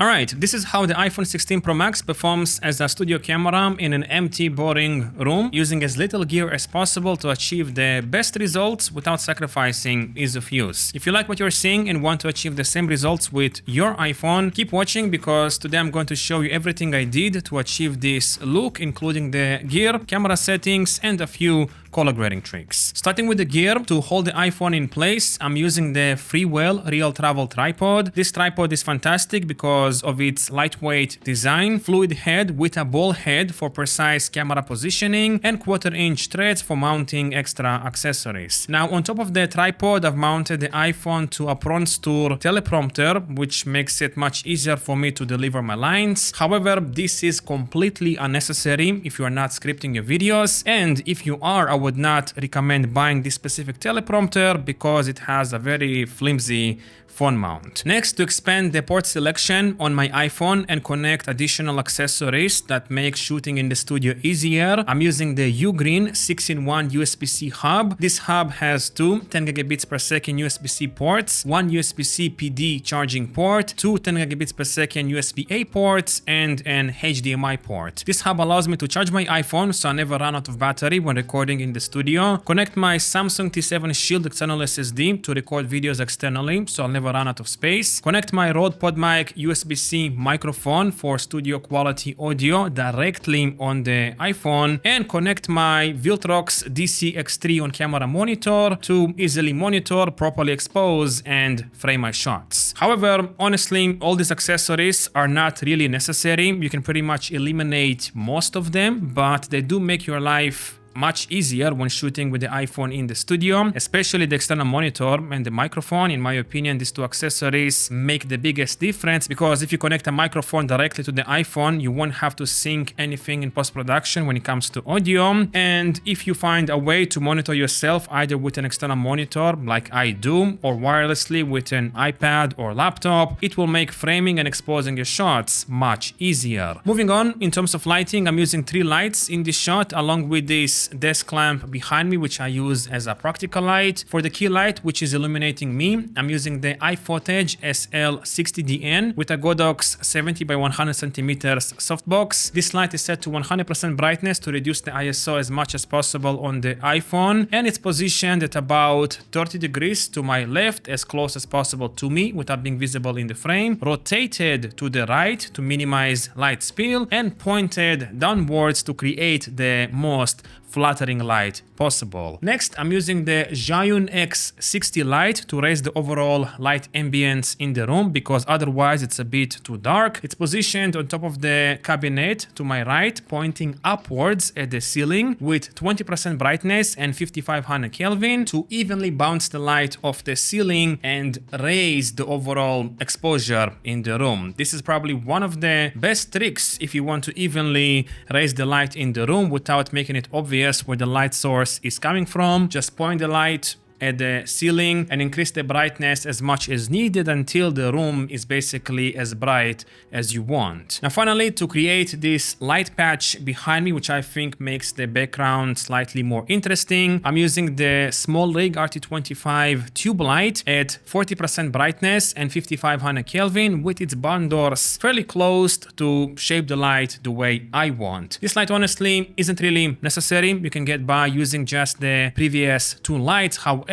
Alright, this is how the iPhone 16 Pro Max performs as a studio camera in an empty, boring room, using as little gear as possible to achieve the best results without sacrificing ease of use. If you like what you're seeing and want to achieve the same results with your iPhone, keep watching because today I'm going to show you everything I did to achieve this look, including the gear, camera settings, and a few color grading tricks. Starting with the gear, to hold the iPhone in place, I'm using the Freewell Real Travel Tripod. This tripod is fantastic because of its lightweight design, fluid head with a ball head for precise camera positioning, and 1/4-inch threads for mounting extra accessories. Now, on top of the tripod, I've mounted the iPhone to a Bronze Tour teleprompter, which makes it much easier for me to deliver my lines. However, this is completely unnecessary if you are not scripting your videos, and if you are, I would not recommend buying this specific teleprompter because it has a very flimsy phone mount. Next, to expand the port selection on my iPhone and connect additional accessories that make shooting in the studio easier, I'm using the Ugreen 6-in-1 USB-C hub. This hub has two 10 gigabits per second USB-C ports, one USB-C PD charging port, two 10 gigabits per second USB-A ports, and an HDMI port. This hub allows me to charge my iPhone so I never run out of battery when recording in the studio, connect my Samsung T7 Shield external SSD to record videos externally so I'll never run out of space, connect my Rode PodMic USB-C microphone for studio quality audio directly on the iPhone, and connect my Viltrox DC-X3 on camera monitor to easily monitor, properly expose, and frame my shots. However, honestly, all these accessories are not really necessary. You can pretty much eliminate most of them, but they do make your life much easier when shooting with the iPhone in the studio, especially the external monitor and the microphone. In my opinion, these two accessories make the biggest difference because if you connect a microphone directly to the iPhone, you won't have to sync anything in post-production when it comes to audio. And if you find a way to monitor yourself either with an external monitor like I do or wirelessly with an iPad or laptop, it will make framing and exposing your shots much easier. Moving on, in terms of lighting, I'm using 3 lights in this shot along with this desk lamp behind me, which I use as a practical light. For the key light, which is illuminating me, I'm using the iFootage SL60DN with a Godox 70 by 100 centimeters softbox. This light is set to 100% brightness to reduce the ISO as much as possible on the iPhone, and it's positioned at about 30 degrees to my left, as close as possible to me without being visible in the frame, rotated to the right to minimize light spill, and pointed downwards to create the most flattering light possible. Next, I'm using the Zhiyun X60 light to raise the overall light ambience in the room because otherwise it's a bit too dark. It's positioned on top of the cabinet to my right, pointing upwards at the ceiling with 20% brightness and 5500 Kelvin to evenly bounce the light off the ceiling and raise the overall exposure in the room. This is probably one of the best tricks if you want to evenly raise the light in the room without making it obvious where the light source is coming from. Just point the light at the ceiling and increase the brightness as much as needed until the room is basically as bright as you want. Now finally, to create this light patch behind me, which I think makes the background slightly more interesting, I'm using the SmallRig RT25 tube light at 40% brightness and 5500 Kelvin with its barn doors fairly closed to shape the light the way I want. This light honestly isn't really necessary. You can get by using just the previous 2 lights. However,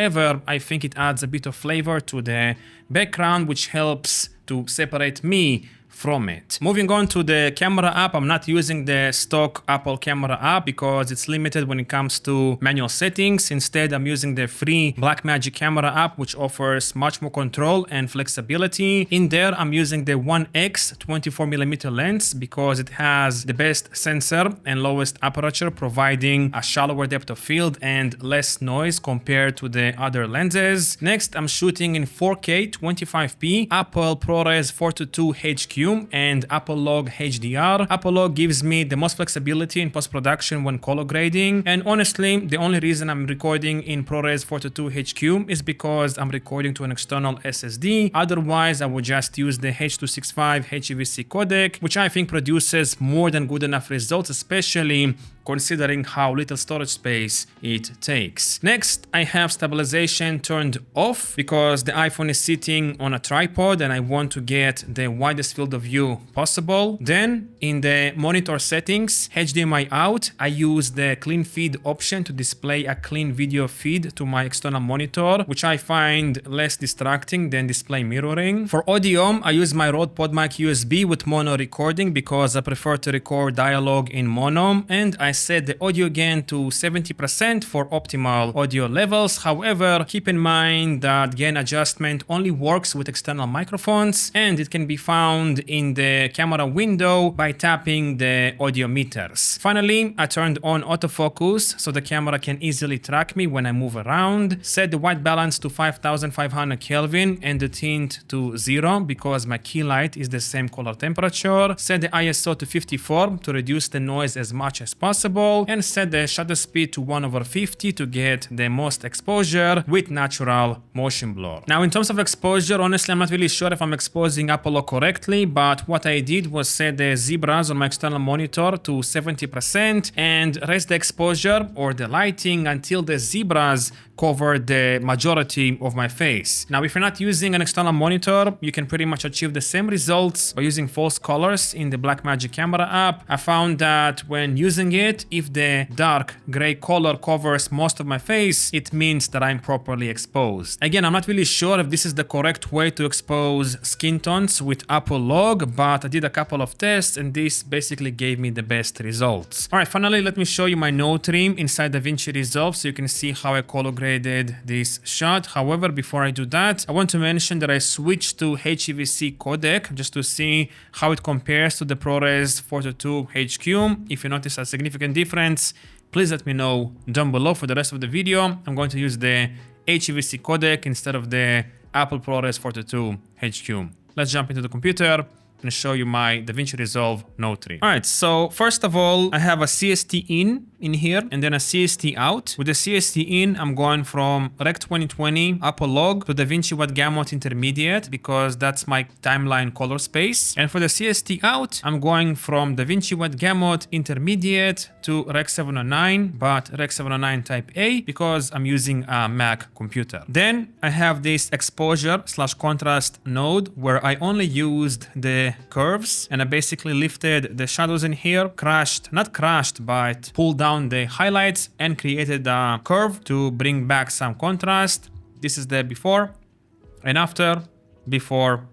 I think it adds a bit of flavor to the background, which helps to separate me from it. Moving on to the camera app, I'm not using the stock Apple camera app because it's limited when it comes to manual settings. Instead, I'm using the free Blackmagic camera app, which offers much more control and flexibility. In there, I'm using the 1x 24mm lens because it has the best sensor and lowest aperture, providing a shallower depth of field and less noise compared to the other lenses. Next, I'm shooting in 4K 25p, Apple ProRes 422 HQ and Apple Log HDR. Apple Log gives me the most flexibility in post-production when color grading, and honestly, the only reason I'm recording in ProRes 422 HQ is because I'm recording to an external SSD. Otherwise, I would just use the H.265 HEVC codec, which I think produces more than good enough results, especially considering how little storage space it takes. Next, I have stabilization turned off because the iPhone is sitting on a tripod and I want to get the widest field of view possible. Then in the monitor settings, HDMI out, I use the clean feed option to display a clean video feed to my external monitor, which I find less distracting than display mirroring. For audio, I use my Rode PodMic USB with mono recording because I prefer to record dialogue in mono, and I set the audio gain to 70% for optimal audio levels. However, keep in mind that gain adjustment only works with external microphones and it can be found in the camera window by tapping the audio meters. Finally, I turned on autofocus so the camera can easily track me when I move around. Set the white balance to 5500 Kelvin and the tint to 0 because my key light is the same color temperature. Set the ISO to 54 to reduce the noise as much as possible and set the shutter speed to 1/50 to get the most exposure with natural motion blur. Now in terms of exposure, honestly I'm not really sure if I'm exposing Apollo correctly, but what I did was set the zebras on my external monitor to 70% and raise the exposure or the lighting until the zebras cover the majority of my face. Now if you're not using an external monitor, you can pretty much achieve the same results by using false colors in the Blackmagic camera app. I found that when using it, if the dark gray color covers most of my face, it means that I'm properly exposed. Again, I'm not really sure if this is the correct way to expose skin tones with Apple Log, but I did a couple of tests and this basically gave me the best results. Alright, finally let me show you my node trim inside Davinci Resolve so you can see how I color graded this shot. However, before I do that, I want to mention that I switched to HEVC codec just to see how it compares to the ProRes 422 HQ. If you notice a significant difference, please let me know down below. For the rest of the video, I'm going to use the HEVC codec instead of the Apple ProRes 422 HQ. Let's jump into the computer and show you my Davinci Resolve node trim. Alright, so first of all, I have a CST in here and then a CST out. With the CST in, I'm going from Rec 2020 Apple Log to Davinci Wet Gamut Intermediate because that's my timeline color space. And for the CST out, I'm going from Davinci Wet Gamut Intermediate to Rec 709, but Rec 709 Type A because I'm using a Mac computer. Then I have this exposure/contrast node where I only used the curves and I basically lifted the shadows in here, not crashed, but pulled down the highlights and created a curve to bring back some contrast. This is the before and after, before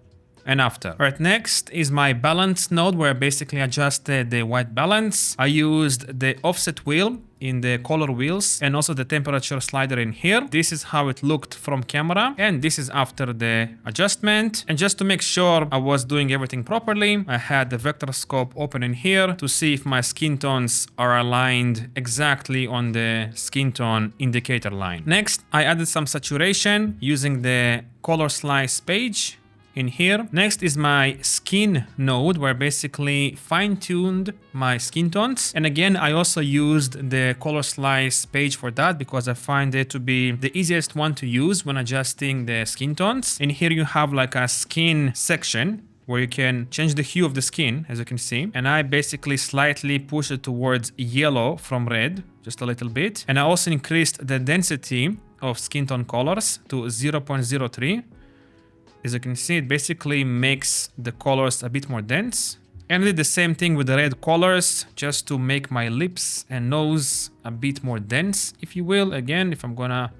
and after. Alright, next is my balance node where I basically adjusted the white balance. I used the offset wheel in the color wheels and also the temperature slider in here. This is how it looked from camera and this is after the adjustment. And just to make sure I was doing everything properly, I had the vector scope open in here to see if my skin tones are aligned exactly on the skin tone indicator line. Next, I added some saturation using the color slice page in here. Next is my skin node where I basically fine-tuned my skin tones. And again, I also used the color slice page for that because I find it to be the easiest one to use when adjusting the skin tones. In here you have like a skin section where you can change the hue of the skin, as you can see. And I basically slightly push it towards yellow from red, just a little bit. And I also increased the density of skin tone colors to 0.03. As you can see, it basically makes the colors a bit more dense. And I did the same thing with the red colors, just to make my lips and nose a bit more dense, if you will. Again, if I'm gonna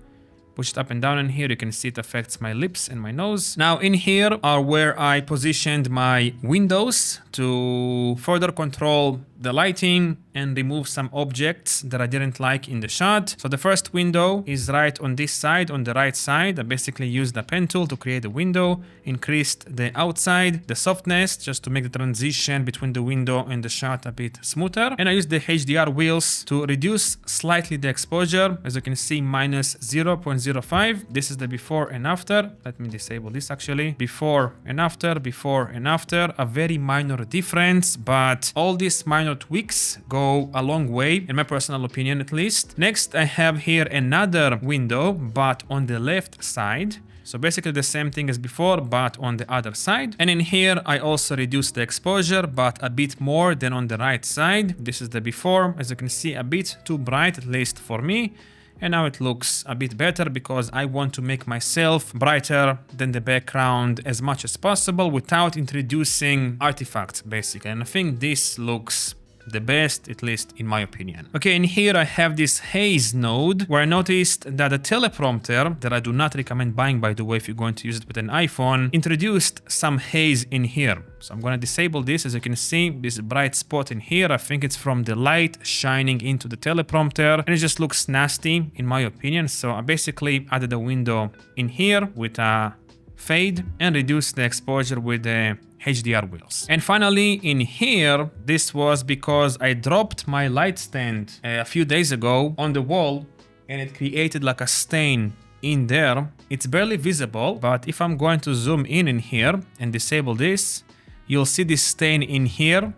push it up and down in here, you can see it affects my lips and my nose. Now in here are where I positioned my windows to further control the lighting and remove some objects that I didn't like in the shot. So the first window is right on this side, on the right side. I basically used the pen tool to create a window, increased the outside, the softness, just to make the transition between the window and the shot a bit smoother. And I used the HDR wheels to reduce slightly the exposure. As you can see, minus 0.05. This is the before and after. Let me disable this actually. Before and after, before and after. A very minor difference, but all these minor tweaks go a long way, in my personal opinion at least. Next, I have here another window, but on the left side. So basically the same thing as before, but on the other side. And in here, I also reduced the exposure, but a bit more than on the right side. This is the before. As you can see, a bit too bright, at least for me. And now it looks a bit better because I want to make myself brighter than the background as much as possible without introducing artifacts, basically. And I think this looks the best, at least in my opinion. Okay, and here I have this haze node where I noticed that the teleprompter, that I do not recommend buying by the way if you're going to use it with an iPhone, introduced some haze in here. So I'm going to disable this. As you can see, this bright spot in here, I think it's from the light shining into the teleprompter, and it just looks nasty in my opinion. So I basically added a window in here with a fade and reduced the exposure with the HDR wheels. And finally in here, this was because I dropped my light stand a few days ago on the wall and it created like a stain in there. It's barely visible, but if I'm going to zoom in here and disable this, you'll see this stain in here.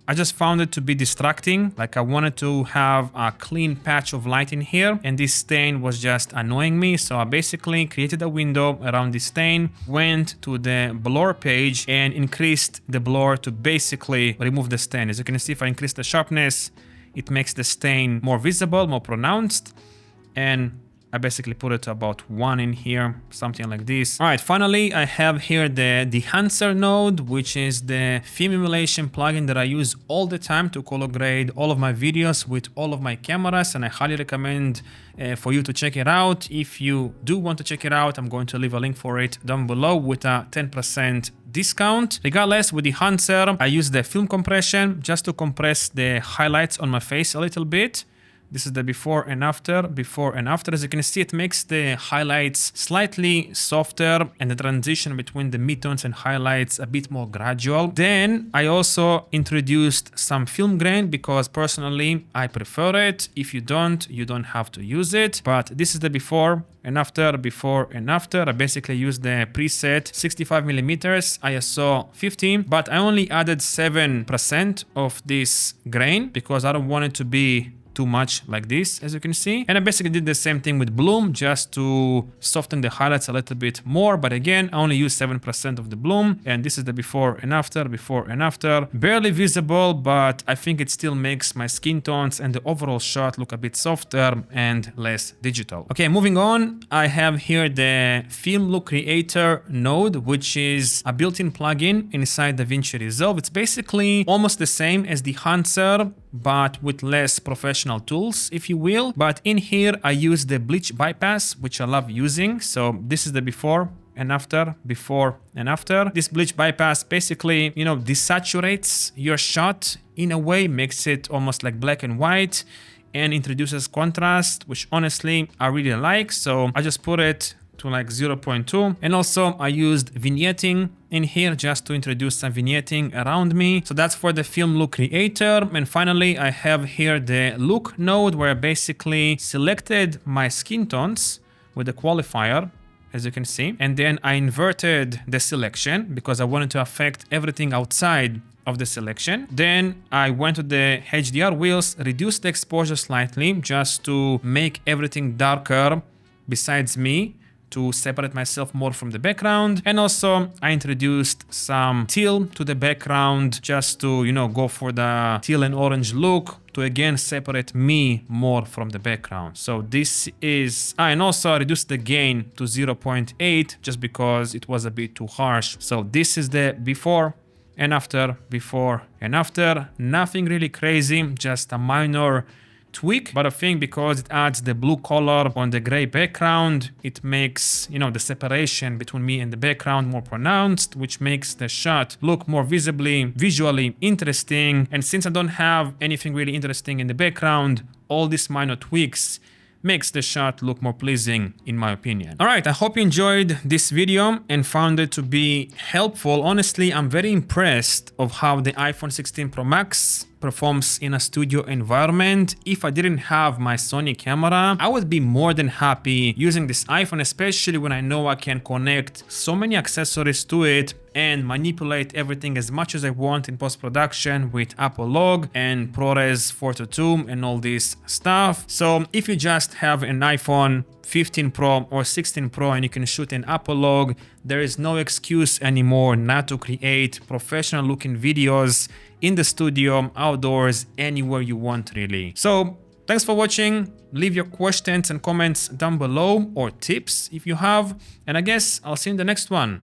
I just found it to be distracting. Like I wanted to have a clean patch of light in here and this stain was just annoying me. So I basically created a window around this stain, went to the blur page and increased the blur to basically remove the stain. As you can see, if I increase the sharpness, it makes the stain more visible, more pronounced. And I basically put it to about 1 in here, something like this. All right, finally, I have here the enhancer node, which is the film emulation plugin that I use all the time to color grade all of my videos with all of my cameras. And I highly recommend for you to check it out. If you do want to check it out, I'm going to leave a link for it down below with a 10% discount. Regardless, with the enhancer, I use the film compression just to compress the highlights on my face a little bit. This is the before and after, before and after. As you can see, it makes the highlights slightly softer and the transition between the midtones and highlights a bit more gradual. Then I also introduced some film grain because personally I prefer it. If you don't have to use it. But this is the before and after, before and after. I basically used the preset 65mm ISO 15, but I only added 7% of this grain because I don't want it to be too much like this, as you can see. And I basically did the same thing with bloom just to soften the highlights a little bit more. But again, I only use 7% of the bloom. And this is the before and after, before and after. Barely visible, but I think it still makes my skin tones and the overall shot look a bit softer and less digital. Okay, moving on, I have here the Film Look Creator node, which is a built-in plugin inside Davinci Resolve. It's basically almost the same as the enhancer, but with less professional tools, if you will. But in here, I use the bleach bypass, which I love using. So this is the before and after, before and after. This bleach bypass basically, desaturates your shot in a way, makes it almost like black and white and introduces contrast, which honestly I really like. So I just put it to like 0.2. And also I used vignetting in here just to introduce some vignetting around me. So that's for the Film Look Creator. And finally, I have here the Look node where I basically selected my skin tones with the qualifier, as you can see. And then I inverted the selection because I wanted to affect everything outside of the selection. Then I went to the HDR wheels, reduced the exposure slightly just to make everything darker besides me, to separate myself more from the background. And also I introduced some teal to the background just to, go for the teal and orange look to again separate me more from the background. So this is, and also I reduced the gain to 0.8 just because it was a bit too harsh. So this is the before and after, before and after. Nothing really crazy, just a minor tweak, but I think because it adds the blue color on the gray background, it makes, the separation between me and the background more pronounced, which makes the shot look more visually interesting. And since I don't have anything really interesting in the background, all these minor tweaks makes the shot look more pleasing in my opinion. All right, I hope you enjoyed this video and found it to be helpful. Honestly, I'm very impressed of how the iPhone 16 Pro Max performs in a studio environment. If I didn't have my Sony camera, I would be more than happy using this iPhone, especially when I know I can connect so many accessories to it and manipulate everything as much as I want in post-production with Apple Log and ProRes 422 and all this stuff. So if you just have an iPhone 15 Pro or 16 Pro and you can shoot an Apple Log, there is no excuse anymore not to create professional looking videos in the studio, outdoors, anywhere you want really. So thanks for watching. Leave your questions and comments down below or tips if you have, and I guess I'll see you in the next one.